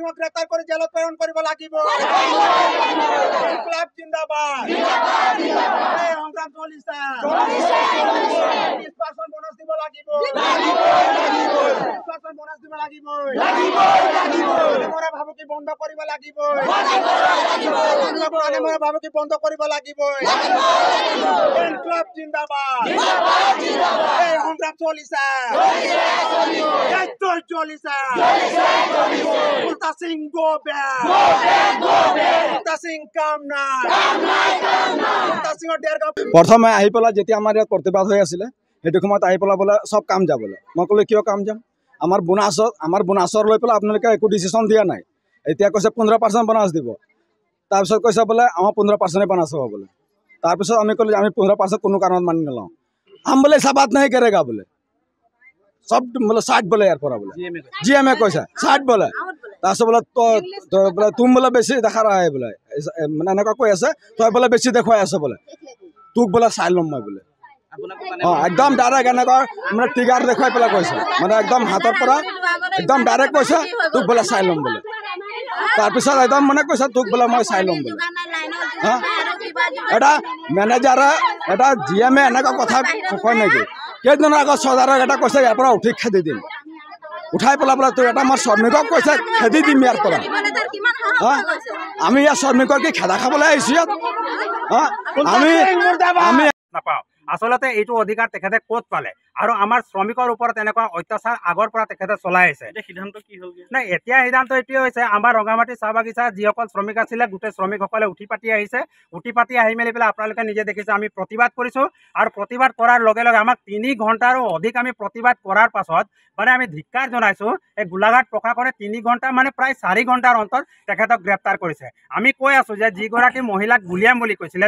sync গ্ৰেপ্তাৰ কৰি জেলত প্ৰেৰণ কৰিব লাগিব ইনকলাব জিন্দাবাদ এই সংগ্ৰাম চলিছে 20% বোনাছ দিব লাগিব 20% বোনাছ দিব লাগিব মই ভাবুকি বন্ধ কৰিব লাগিব মই ভাবুকি বন্ধ কৰিব লাগিব ইনকলাব জিন্দাবাদ এই সংগ্ৰাম চলিছে চলিছে কুলতা সিং গো ব্যাক কুলতা সিং কাম নাই কুলতা সিংৰ ডেৰগাঁও প্ৰথমে আহি পেলাই যেতিয়া আমাৰ ইয়াত প্ৰতিবাদ হৈ আছিলে সেইটো সময়ত আহি পেলাই বোলে চব কাম যাবলৈ মই ক'লো কিয় কাম যাম আমাৰ বোনাছৰ লৈ পেলাই আপোনালোকে একো ডিচিশ্যন দিয়া নাই এতিয়া কৈছে 15% বোনাছ দিব তাৰপিছত কৈছে বোলে আমাৰ 15% বোনাছ হ'ব বোলে তাৰপিছত আমি ক'লো আমি 15% কোনো কাৰণত মানি নলওঁ हम बोले ऐसा बात नहीं करेगा बोले सब बोले 60 बोले यार पूरा बोले जीएमए कैसा 60 बोले तासे बोले तो बोले तुम बोले बेसी देखा रहा है बोले মানে এনেকা কৈ আছে তই बोले बेसी দেখুৱাই আছে बोले তোক बोले সাইলম মই बोले একদম ডাইৰেক্ট এনেকা মানে টিগাৰ দেখুৱাই পেলাই কৈছে মানে একদম হাতৰ পৰা একদম ডাইৰেক্ট কৈছে তোক बोले সাইলম बोले তাৰপিছত একদম মানে কৈছে তোক बोले মই সাইলম बोले এটা মেনেজাৰে এটা জিএমএ এনেকা কথা কয় নেকি কেইদিনৰ আগত চৰ্দাৰক এটা কৈছে ইয়াৰ পৰা উঠি খেদি দিম উঠাই পেলাই বোলে তই এটা আমাৰ শ্ৰমিকক কৈছে খেদি দিম ইয়াৰ পৰা আমি ইয়াৰ শ্ৰমিকৰ কি খেদা খাবলৈ আহিছোঁ ইয়াত আমি নাপাওঁ আসলতে এইটো অধিকাৰ তেখেতে ক'ত পালে আৰু আমাৰ শ্ৰমিকৰ ওপৰত এনেকুৱা অত্যাচাৰ আগৰ পৰা তেখেতে চলাই আছে সিদ্ধান্ত কি হ'ল নাই এতিয়া সিদ্ধান্ত এইটোৱে হৈছে আমাৰ ৰঙামাটি চাহ বাগিচা যিসকল শ্ৰমিক আছিলে গোটেই শ্ৰমিকসকলে উঠি পাতি আহিছে উঠি পাতি আহি মেলি পেলাই আপোনালোকে নিজে দেখিছে আমি প্ৰতিবাদ কৰিছোঁ আৰু প্ৰতিবাদ কৰাৰ লগে লগে আমাক 3 ঘণ্টাৰো অধিক আমি প্ৰতিবাদ কৰাৰ পাছত মানে আমি ধিক্কাৰ জনাইছোঁ এই গোলাঘাট প্ৰশাসনে 3 ঘণ্টা মানে প্ৰায় 4 ঘণ্টাৰ অন্তত তেখেতক গ্ৰেপ্তাৰ কৰিছে আমি কৈ আছোঁ যে যিগৰাকী মহিলাক গুলিয়াম বুলি কৈছিলে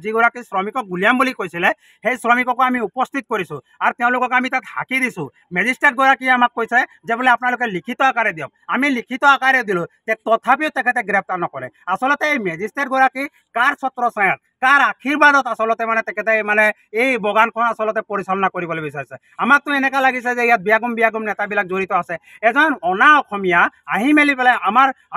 যিগৰাকী শ্ৰমিকক গুলিয়াম বুলি কৈছিলে সেই শ্ৰমিককো আমি উপস্থিত কৰিছোঁ আৰু তেওঁলোকক আমি তাত হাকি দিছোঁ মেজিষ্ট্ৰেটগৰাকীয়ে আমাক কৈছে যে বোলে আপোনালোকে লিখিত আকাৰে দিয়ক আমি লিখিত আকাৰে দিলোঁ তথাপিও তেখেতে গ্ৰেপ্তাৰ নকৰে আচলতে এই মেজিষ্ট্ৰেটগৰাকী কাৰ ছত্ৰছায়াত কাৰ আশীৰ্বাদত আচলতে মানে তেখেতে মানে এই বাগানখন আচলতে পৰিচালনা কৰিবলৈ বিচাৰিছে আমাকতো এনেকুৱা লাগিছে যে ইয়াত বিয়াগুম নেতাবিলাক জড়িত আছে এজন অনা অসমীয়া আহি মেলি পেলাই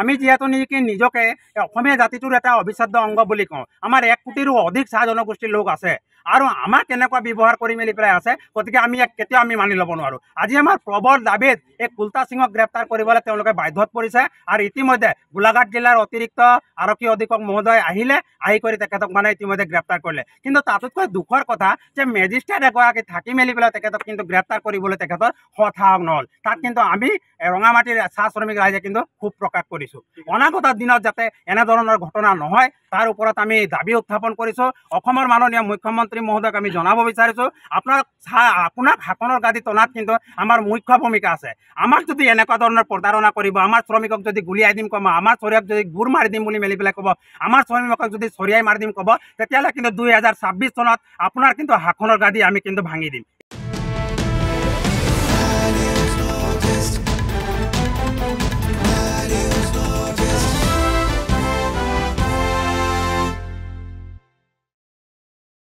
আমি যিহেতু নিজকে অসমীয়া জাতিটোৰ এটা অবিচ্ছেদ্য অংগ বুলি কওঁ আমাৰ 1 কোটিৰো অধিক চাহ জনগোষ্ঠীৰ লোক আছে আৰু আমাক কেনেকুৱা ব্যৱহাৰ কৰি মেলি পেলাই আছে গতিকে আমি কেতিয়াও আমি মানি ল'ব নোৱাৰোঁ আজি আমাৰ প্ৰবল দাবীত এই কুলতা সিঙক গ্ৰেপ্তাৰ কৰিবলৈ তেওঁলোকে বাধ্যত পৰিছে আৰু ইতিমধ্যে গোলাঘাট জিলাৰ অতিৰিক্ত আৰক্ষী অধীক্ষক মহোদয় আহি কৰি তেখেতক মানে ইতিমধ্যে গ্ৰেপ্তাৰ কৰিলে কিন্তু তাতোতকৈ দুখৰ কথা যে মেজিষ্ট্ৰেট এগৰাকী থাকি মেলি পেলাই তেখেতক কিন্তু গ্ৰেপ্তাৰ কৰিবলৈ তেখেতৰ সৎসাহস নহ'ল তাত কিন্তু আমি ৰঙামাটিৰ চাহ শ্ৰমিক ৰাইজে কিন্তু ক্ষোভ প্ৰকাশ কৰিছোঁ অনাগত দিনত যাতে এনেধৰণৰ ঘটনা নহয় তাৰ ওপৰত আমি দাবী উত্থাপন কৰিছোঁ অসমৰ মাননীয় মুখ্যমন্ত্ৰী মহোদয়ক আমি জনাব বিচাৰিছোঁ আপোনাক শাসনৰ গাদী টনাত কিন্তু আমাৰ মুখ্য ভূমিকা আছে আমাক যদি এনেকুৱা ধৰণৰ প্ৰতাৰণা কৰিব আমাৰ শ্ৰমিকক যদি গুলিয়াই দিম ক'ব আমাৰ চৰিয়াক যদি গুৰ মাৰি দিম বুলি মেলি পেলাই ক'ব আমাৰ শ্ৰমিকক যদি চৰিয়াই মাৰি দিম ক'ব তেতিয়াহ'লে কিন্তু 2026 চনত আপোনাৰ কিন্তু শাসনৰ গাদী আমি কিন্তু ভাঙি দিম